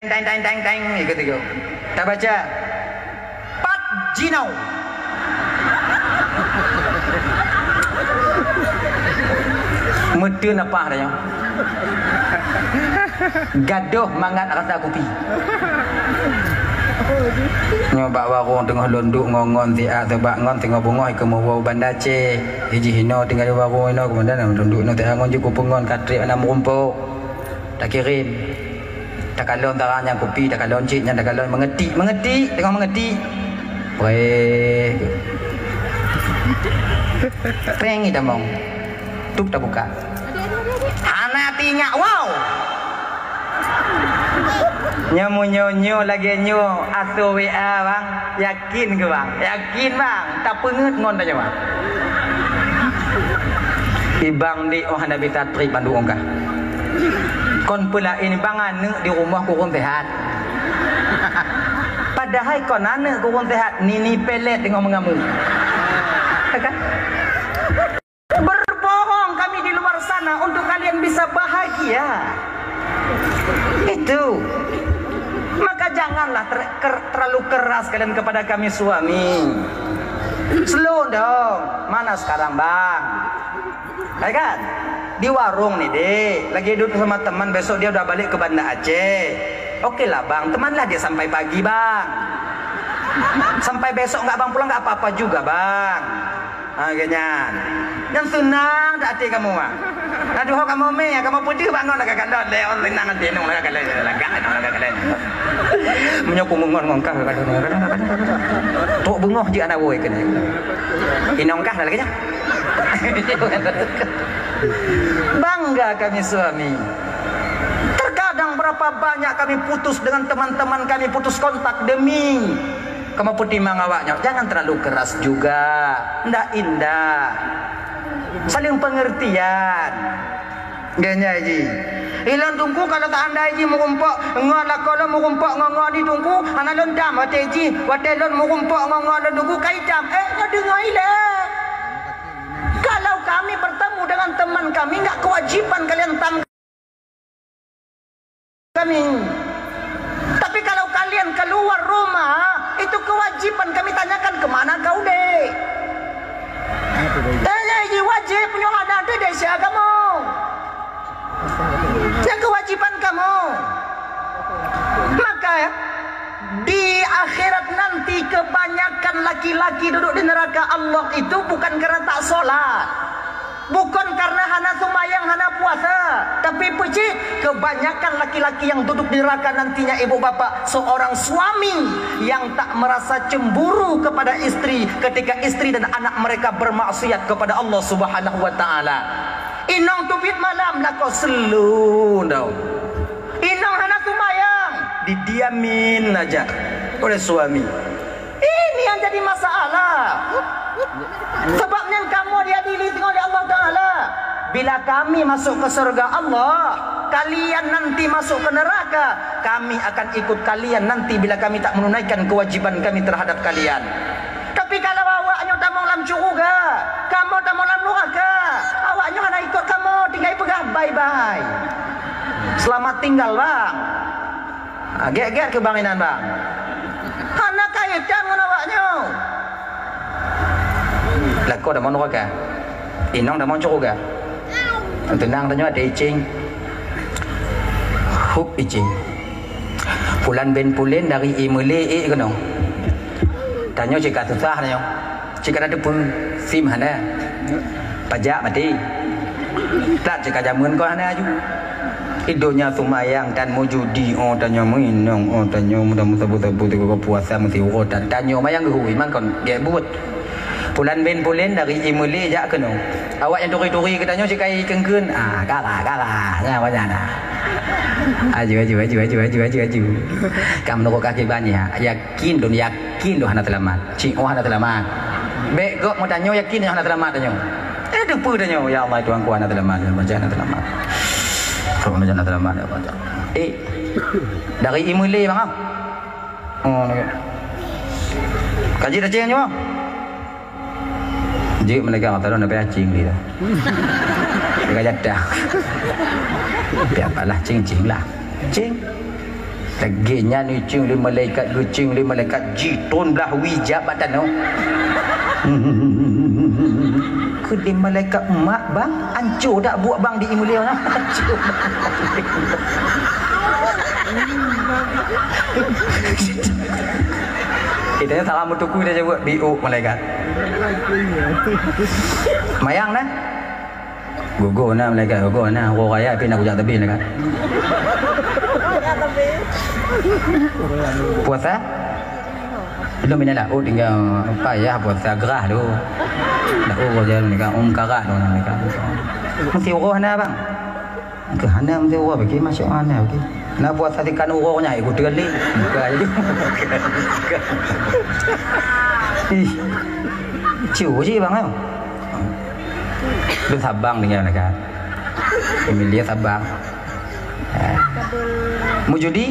teng gitu. Tak baca Pat Jinau. Medun apa dia? Gaduh mangat rasa kopi. Nyoba warung tengah londuk ngongon tiak tebak ngon tengah bungoi ke mau bandar Aceh. Hiji hino tinggal di warung hino kemudian londuk no teh ngon juga pengon katrik ana merumpuk. Tak kirim. Tak kalon taranya kopi, tak kalon ciknya, tak kalon mengetik, tengah mengetik. Weh. Pengi dah mong. Tup tak buka. Hanatinya wow. Nyo lagi nyo atau WA bang. Yakin ke bang? Yakin bang. Tak pengut ngon tanya bang. Ibang di Ohana Bita Tri Bandung kah? Kon pula ini bang ane di rumah kurang sehat. Padahal kon ane kurang sehat. Nini pelet tengok mengamu. Kan? Berbohong kami di luar sana untuk kalian bisa bahagia. Itu. Maka janganlah terlalu keras kalian kepada kami suami. Slow dong. Mana sekarang bang? Kan? Di warung nih dek. Lagi duduk sama teman, besok dia udah balik ke Banda Aceh. Oke lah bang, temanlah dia sampai pagi bang. Sampai besok nggak bang pulang nggak apa-apa juga bang. Akhirnya dan senang tak hati kamu mah. Aduh kamu me, kamu putih bangun agak kandot deh. On senang hati nung agak kalian lagak kalian. Menyokong ngon-ngongkah kadang-kadang. Tok bungoh ji anak woi kene. Inongkah lagi nya. Bangga kami suami. Terkadang berapa banyak kami putus dengan teman-teman kami, putus kontak demi kamu putih mangawaknya. Jangan terlalu keras juga. Ndak indah. Saling pengertian. Ganya ji. Ilang tungku kalau tak anda ji murumpok ngolah kalau murumpok ngongol di tungku ana londam wate ji wate lon murumpok ngongol tungku kaidam dengar ilang. Kalau kami bertemu dengan teman kami enggak kewajiban kalian tam kami. Tapi kalau kalian keluar rumah itu kewajiban kami tanyakan kemana kau dek. Tanya ini wajib punya anak dek siapa kamu. Yang kewajiban kamu. Maka di akhirat nanti kebanyakan laki-laki duduk di neraka Allah itu bukan karena tak sholat, bukan karena hana sembahyang, hana puasa, tapi puji kebanyakan laki-laki yang duduk di neraka nantinya ibu bapak seorang suami yang tak merasa cemburu kepada istri ketika istri dan anak mereka bermaksiat kepada Allah Subhanahu wa taala. Inang tupit malam lah kau selundau. Inang hana sembahyang didiamin aja oleh suami. Ini yang jadi masalah. Sebabnya kamu diadili oleh Allah Ta'ala. Bila kami masuk ke surga Allah, kalian nanti masuk ke neraka, kami akan ikut kalian nanti bila kami tak menunaikan kewajiban kami terhadap kalian. Tapi kalau awaknya tak mau dalam syurga, kamu tak mau dalam neraka, awaknya hanya ikut kamu, tinggal pegang bye-bye. Selamat tinggal bang. Get kebanginan bang. Anak kaitan dengan awaknya. Lah kau dah mau neraka? Inong dah mau syurga? Tenang tanya ada icing. Hup icing. Pulan ben pulen dari imule kenong. Tanya jika susah tanya. Jika ada pun sim hana. Pajak mati. Tak jika jamun kau hana aju. Idonya sumayang dan mujudi tanya minong tanya mudah-mudah kau puasa mesti urut tanya mayang hui mang kon dia buat. Pulan ben pulen dari imule jak kenong. Awak yang turi-turi katanya jika kengkeun kalah ya wajana. Aju. Kamu nunggu kaki banyak. Yakin don hana telamat. Cing hana telamat. Bego mau tanya yakin hana telamat tanya. Depu tanya ya Allah tuanku hana telamat baca hana telamat. Kalau hana telamat ya baca. Dari imule bang ah. Kaji dah cing bang. Jik mereka kata nak pergi cing dia. Mereka jadah. Biarlah cing lah. Cing. Laginya ni cing li malaikat gucing li malaikat jitun belah wijab badan no. Kedi malaikat emak bang, hancur dak buat bang di imulia nah. Hancur. Kita ni salam tuku dia buat BO malaikat. Mayang nah. Gugur nah malaikat gugur nah. Orang raya pergi nak hujak tebi malaikat. Puasa? Belum ini lah. Oh tinggal payah puasa gerah tu. Dah urus je ni kan karat tu ni kan. Mesti urus hana bang. Ke hana mesti urus bagi masuk hana okey. Nak puasa tekan urusnya ikut terli. Buka je. Ih. Ciu je bang tu. Lu Sabang tinggal kan. Emilia Sabang. Mau judi?